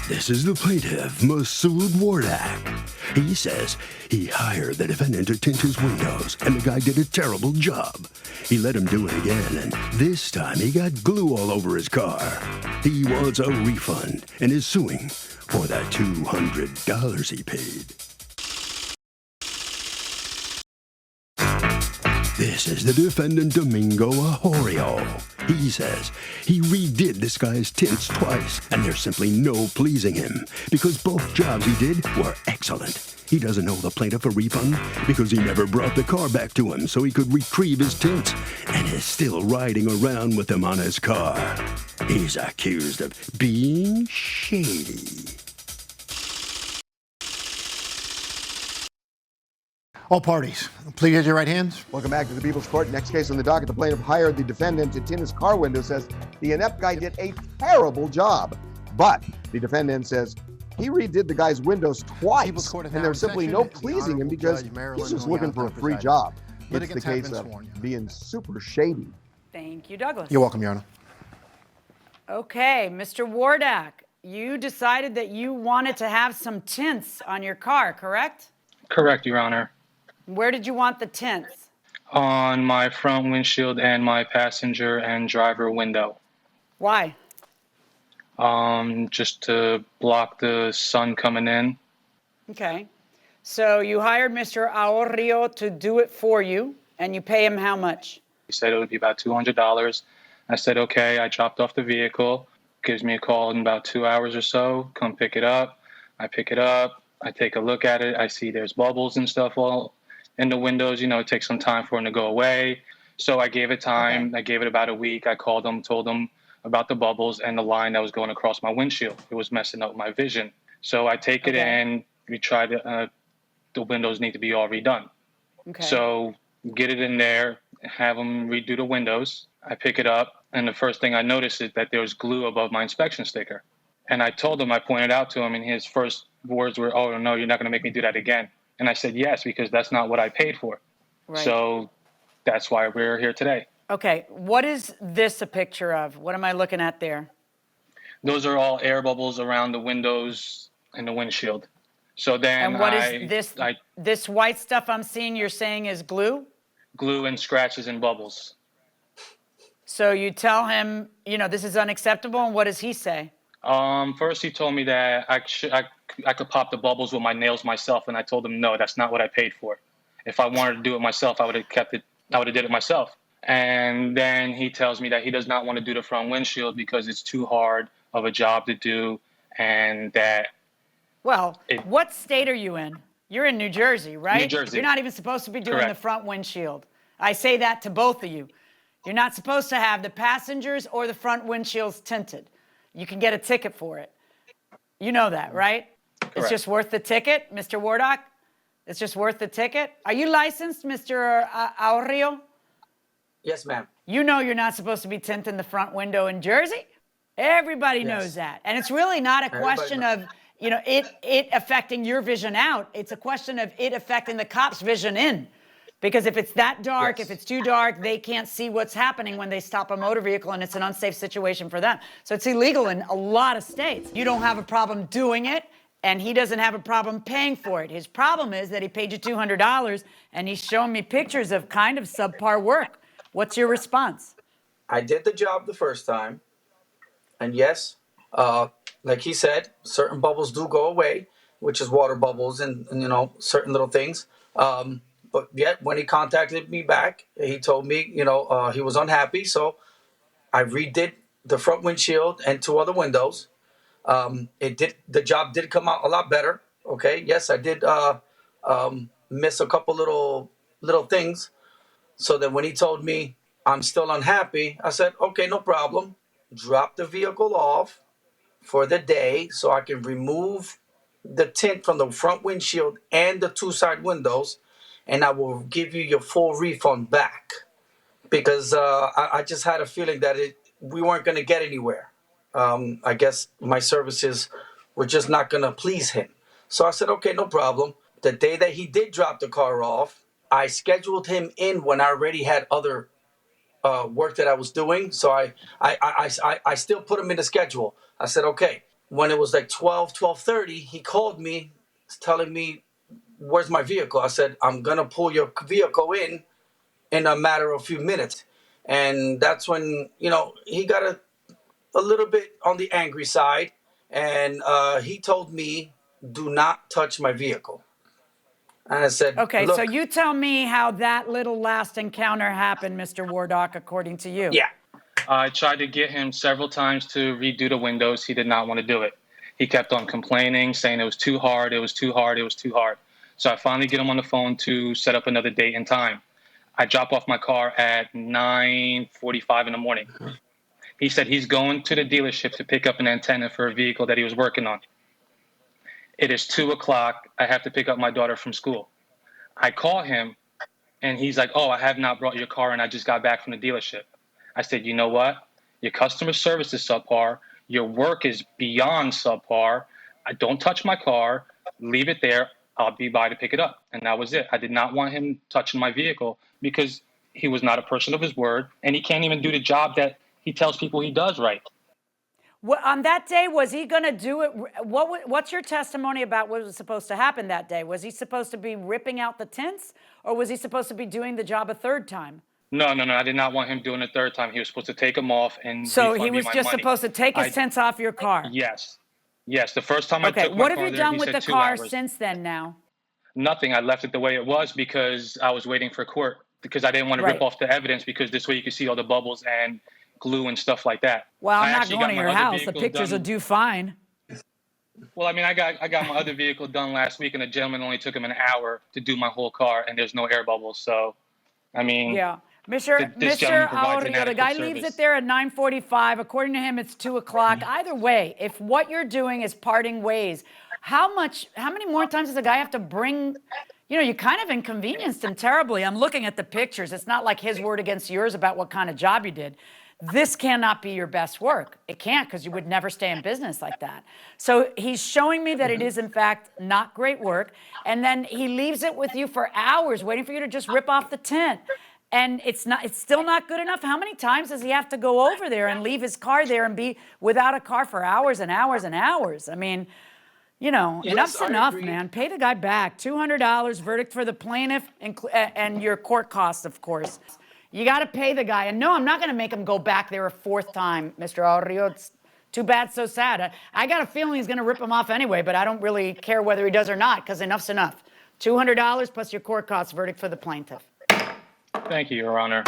This is the plaintiff, Masood Wardak. He says he hired the defendant to tint his windows, and the guy did a terrible job. He let him do it again, and this time he got glue all over his car. He wants a refund and is suing for that $200 he paid. This is the defendant, Domingo Ahorio. He says he redid this guy's tints twice, and there's simply no pleasing him, because both jobs he did were excellent. He doesn't owe the plaintiff a refund because he never brought the car back to him so he could retrieve his tints, and is still riding around with them on his car. He's accused of being shady. All parties, please raise your right hands. Welcome back to the People's Court. Next case on the docket, the plaintiff hired the defendant to tint his car window, says the inept guy did a terrible job. But the defendant says he redid the guy's windows twice, and there's simply no pleasing him because he's just looking for a free job. It's the case of being super shady. Thank you, Douglas. You're welcome, Your Honor. Okay, Mr. Wardak, you decided that you wanted to have some tints on your car, correct? Correct, Your Honor. Where did you want the tints? On my front windshield and my passenger and driver window. Why? Just to block the sun coming in. Okay. So you hired Mr. Ahorio to do it for you, and you pay him how much? He said it would be about $200. I said, okay. I dropped off the vehicle. Gives me a call in about 2 hours or so. Come pick it up. I pick it up. I take a look at it. I see there's bubbles and stuff all in the windows. You know, it takes some time for them to go away. So I gave it time. Okay. I gave it about a week. I called them, told them about the bubbles and the line that was going across my windshield. It was messing up my vision. So I take it in. We try to, the windows need to be all redone. Okay. So get it in there, have them redo the windows. I pick it up, and the first thing I noticed is that there was glue above my inspection sticker. And I told him, I pointed out to him, and his first words were, "Oh, no, you're not going to make me do that again." And I said, yes, because that's not what I paid for. Right. So that's why we're here today. Okay, what is this a picture of? What am I looking at there? Those are all air bubbles around the windows and the windshield. So then and what is this? This white stuff I'm seeing you're saying is glue? Glue and scratches and bubbles. So you tell him, you know, this is unacceptable, and what does he say? First he told me that I could pop the bubbles with my nails myself, and I told him, no, that's not what I paid for. If I wanted to do it myself, I would have kept it. I would have did it myself. And then he tells me that he does not want to do the front windshield because it's too hard of a job to do, and that. Well, what state are you in? You're in New Jersey, right? New Jersey. You're not even supposed to be doing Correct. the front windshield. I say that to both of you. You're not supposed to have the passengers or the front windshields tinted. You can get a ticket for it. You know that, right? Correct. It's just worth the ticket, Mr. Wardak? It's just worth the ticket? Are you licensed, Mr. Ahorio? Yes, ma'am. You know you're not supposed to be tinting the front window in Jersey? Everybody knows that. And it's really not a question of, you know, it affecting your vision out. It's a question of it affecting the cop's vision in. Because if it's that dark, if it's too dark, they can't see what's happening when they stop a motor vehicle, and it's an unsafe situation for them. So it's illegal in a lot of states. You don't have a problem doing it, and he doesn't have a problem paying for it. His problem is that he paid you $200, and he's showing me pictures of kind of subpar work. What's your response? I did the job the first time, and yes, like he said, certain bubbles do go away, which is water bubbles and you know, certain little things. But yet, when he contacted me back, he told me, you know, he was unhappy. So I redid the front windshield and 2 other windows. The job did come out a lot better. Okay. Yes, I did miss a couple little things. So then when he told me I'm still unhappy, I said, okay, no problem. Drop the vehicle off for the day so I can remove the tint from the front windshield and the 2 side windows, and I will give you your full refund back. Because I just had a feeling that we weren't going to get anywhere. I guess my services were just not going to please him. So I said, okay, no problem. The day that he did drop the car off, I scheduled him in when I already had other work that I was doing. So I still put him in the schedule. I said, okay, when it was like 12:30, he called me telling me, where's my vehicle? I said, I'm going to pull your vehicle in a matter of a few minutes. And that's when, he got a little bit on the angry side. And he told me, do not touch my vehicle. And I said, Okay, look, so you tell me how that little last encounter happened, Mr. Wardock, according to you. yeah. I tried to get him several times to redo the windows. He did not want to do it. He kept on complaining, saying it was too hard, it was too hard, it was too hard. So I finally get him on the phone to set up another date and time. I drop off my car at 9:45 in the morning. He said he's going to the dealership to pick up an antenna for a vehicle that he was working on. It is 2:00. I have to pick up my daughter from school. I call him, and he's like, oh, I have not brought your car in. I just got back from the dealership. I said, you know what? Your customer service is subpar. Your work is beyond subpar. I don't touch my car. Leave it there. I'll be by to pick it up. And that was it. I did not want him touching my vehicle because he was not a person of his word, and he can't even do the job that he tells people he does right. Well, on that day, was he going to do it? What's your testimony about what was supposed to happen that day? Was he supposed to be ripping out the tints, or was he supposed to be doing the job a third time? No. I did not want him doing it a third time. He was supposed to take them off and So refund he me was my just money. supposed to take his tints off your car? Yes. The first time I Okay, took my what car have you there, done he with said the 2 car hours. since then now? Nothing. I left it the way it was because I was waiting for court because I didn't want to rip off the evidence because this way you could see all the bubbles and glue and stuff like that. Well, I'm I not actually going got to my your other house. The vehicle pictures will done. do fine. Well, I mean, I got my other vehicle done last week, and the gentleman only took him an hour to do my whole car, and there's no air bubbles. So, I mean, Yeah. Mr. provides Aurelio, the guy leaves it there at 9:45. According to him, it's 2:00. Either way, if what you're doing is parting ways, how many more times does a guy have to bring, you kind of inconvenienced him terribly. I'm looking at the pictures. It's not like his word against yours about what kind of job you did. This cannot be your best work. It can't, because you would never stay in business like that. So he's showing me that it is, in fact, not great work. And then he leaves it with you for hours, waiting for you to just rip off the tint. And it's still not good enough. How many times does he have to go over there and leave his car there and be without a car for hours and hours and hours? I mean, enough's enough, man. Pay the guy back. $200, verdict for the plaintiff, and your court costs, of course. You got to pay the guy. And no, I'm not going to make him go back there a fourth time, Mr. Aurelio. It's too bad, so sad. I got a feeling he's going to rip him off anyway, but I don't really care whether he does or not, because enough's enough. $200 plus your court costs, verdict for the plaintiff. thank you, Your Honor.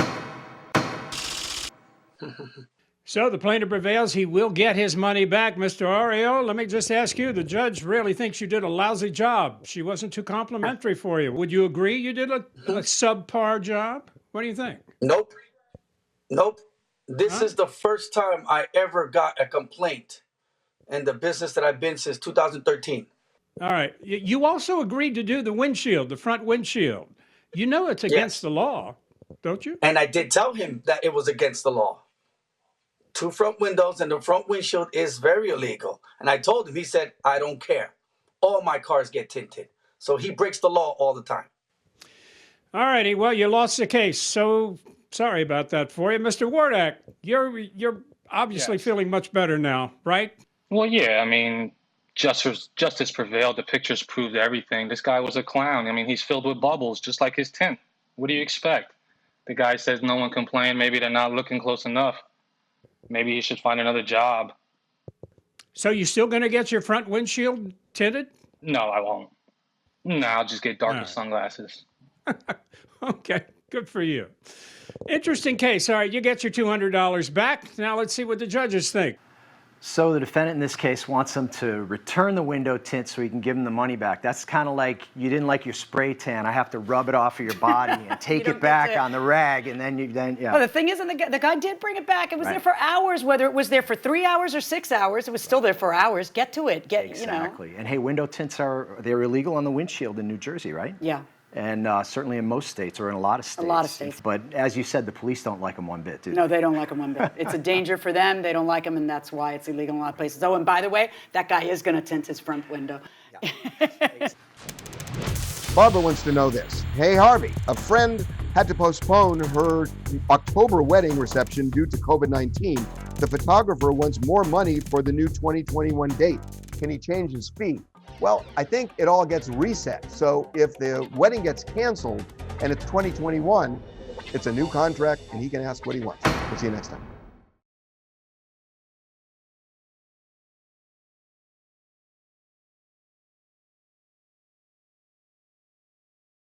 So the plaintiff prevails. He will get his money back. Mr. Aurelio, let me just ask you, the judge really thinks you did a lousy job. She wasn't too complimentary for you. Would you agree you did a subpar job? What do you think? Nope. This is the first time I ever got a complaint in the business that I've been since 2013. All right. You also agreed to do the windshield, the front windshield. You know it's against the law, don't you? And I did tell him that it was against the law. 2 front windows and the front windshield is very illegal. And I told him, he said, I don't care. All my cars get tinted. So he breaks the law all the time. All righty. Well, you lost the case. So sorry about that for you. Mr. Wardock, you're obviously feeling much better now, right? Well, yeah, I mean, justice prevailed. The pictures proved everything. This guy was a clown. I mean, he's filled with bubbles, just like his tint. What do you expect? The guy says no one complained. Maybe they're not looking close enough. Maybe he should find another job. So you still going to get your front windshield tinted? No, I won't. No, I'll just get darker sunglasses. Okay, good for you. Interesting case. All right, you get your $200 back. Now let's see what the judges think. So the defendant in this case wants him to return the window tint so he can give him the money back. That's kind of like you didn't like your spray tan. I have to rub it off of your body and take it back on the rag, and then yeah. Well, the thing is, the guy did bring it back. It was there for hours. Whether it was there for 3 hours or 6 hours, it was still there for hours. Get to it. Exactly. And hey, window tints they're illegal on the windshield in New Jersey, right? Yeah. And certainly in most states, or in a lot of states. A lot of states. But as you said, the police don't like them one bit, do they? No, they don't like them one bit. It's a danger for them. They don't like them, and that's why it's illegal in a lot of places. Oh, and by the way, that guy is going to tint his front window. Barbara wants to know this. Hey, Harvey, a friend had to postpone her October wedding reception due to COVID-19. The photographer wants more money for the new 2021 date. Can he change his fee? Well, I think it all gets reset. So if the wedding gets canceled and it's 2021, it's a new contract and he can ask what he wants. We'll see you next time.